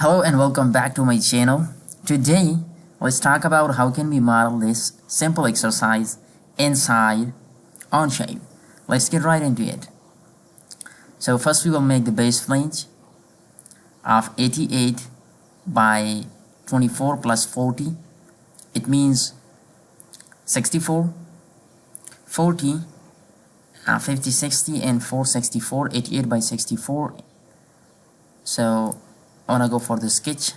Hello and welcome back to my channel. Today let's talk about how can we model this simple exercise inside onshape. Let's get right into it. So first we will make the base flange of 88 by 24 plus 40. It means 64, 40, 50, 60 and 464, 88 by 64. So I want to go for the sketch,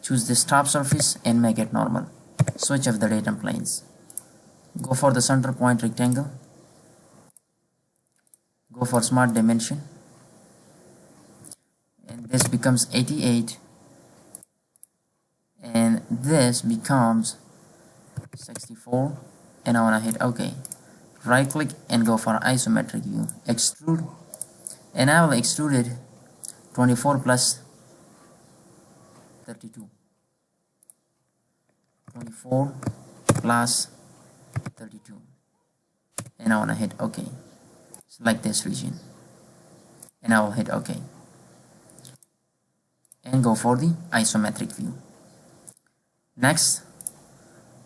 choose this top surface and make it normal. Switch off the datum planes. Go for the center point rectangle. Go for smart dimension. And this becomes 88. And this becomes 64. And I want to hit OK. Right click and go for isometric view. Extrude. And I will extrude it 24 plus 32. 24 plus 32. And I want to hit OK. Select this region. And I will hit OK. And go for the isometric view. Next,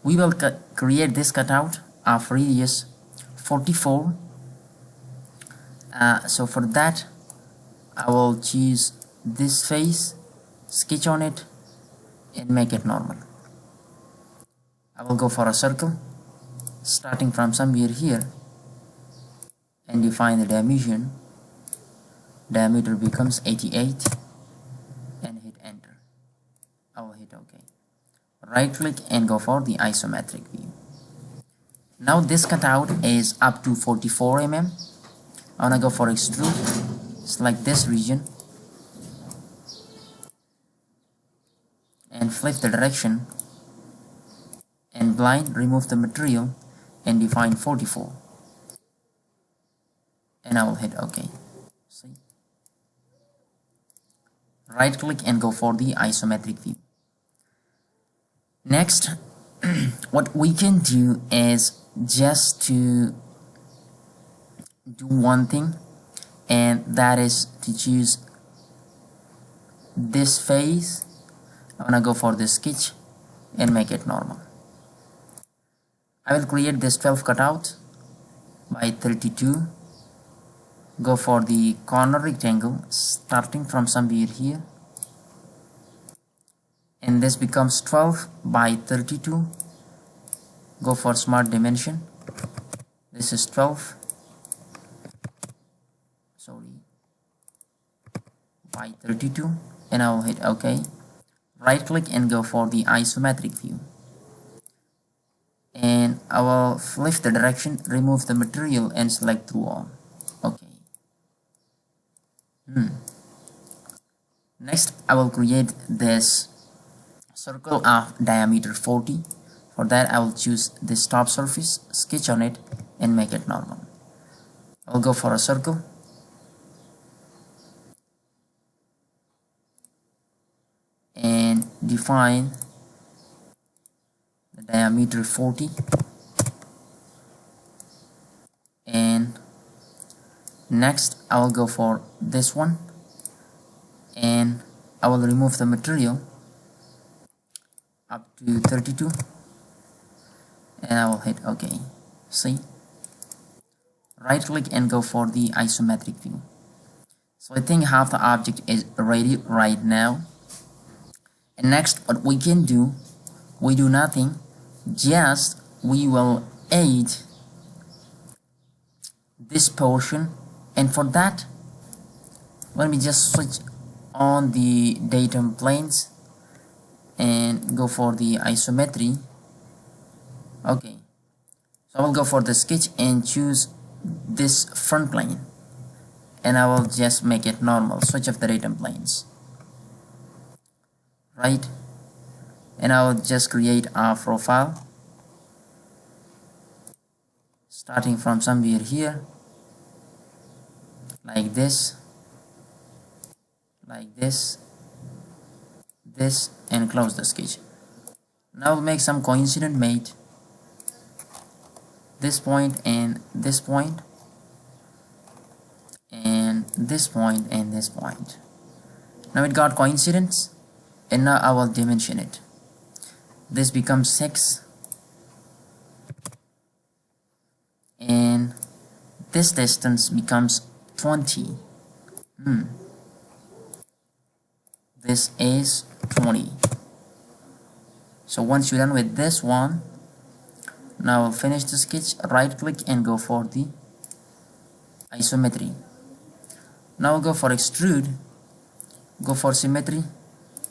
we will create this cutout of radius 44. So for that, I will choose this face, sketch on it and make it normal. I will go for a circle starting from somewhere here and define the dimension. Diameter becomes 88 and hit enter. I will hit OK. Right click and go for the isometric view. Now this cutout is up to 44 mm. I want to go for extrude. Select this region and flip the direction and blind remove the material and define 44 and I will hit OK. See? Right click and go for the isometric view. Next what we can do is just to do one thing, and that is to choose this face. I want to go for the sketch and make it normal. I will create this 12 cutout by 32. Go for the corner rectangle starting from somewhere here, and this becomes 12 by 32. Go for smart dimension. This is 12 by 32 and I will hit OK. Right click and go for the isometric view. And I will flip the direction, remove the material and select through all. OK. Next I will create this circle of diameter 40. For that I will choose this top surface, sketch on it and make it normal. I will go for a circle. And define the diameter 40 and next I will go for this one and I will remove the material up to 32 and I will hit OK. See? Right click and go for the isometric view. So I think half the object is ready right now. And next what we can do, we do nothing, just we will add this portion, and for that let me just switch on the datum planes and go for the isometry. Okay, so I will go for the sketch and choose this front plane and I will just make it normal. Switch off the datum planes. Right, and I will just create a profile starting from somewhere here like this, this and close the sketch. Now we'll make some coincident mate, this point and this point and this point and this point. Now it got coincidence, and now I will dimension it. This becomes 6, and this distance becomes 20. This is 20. So once you're done with this one, now I'll finish the sketch, right click and go for the isometry. Now I'll go for extrude, go for symmetry,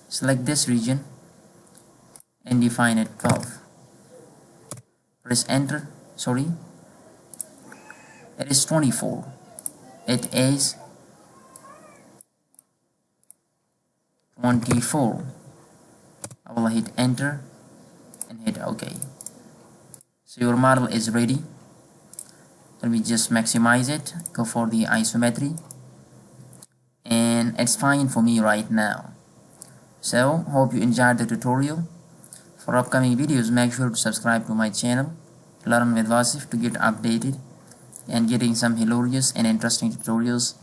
select this region and define it 12. Press enter. Sorry, it is 24. It is 24. I will hit enter and hit OK. So your model is ready. Let me just maximize it, go for the isometry, and it's fine for me right now. So hope you enjoyed the tutorial. For upcoming videos, make sure to subscribe to my channel, Learn with Vasif, to get updated and getting some hilarious and interesting tutorials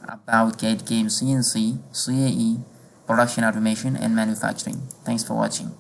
about CAD, CAM, CNC, CAE, production automation and manufacturing. Thanks for watching.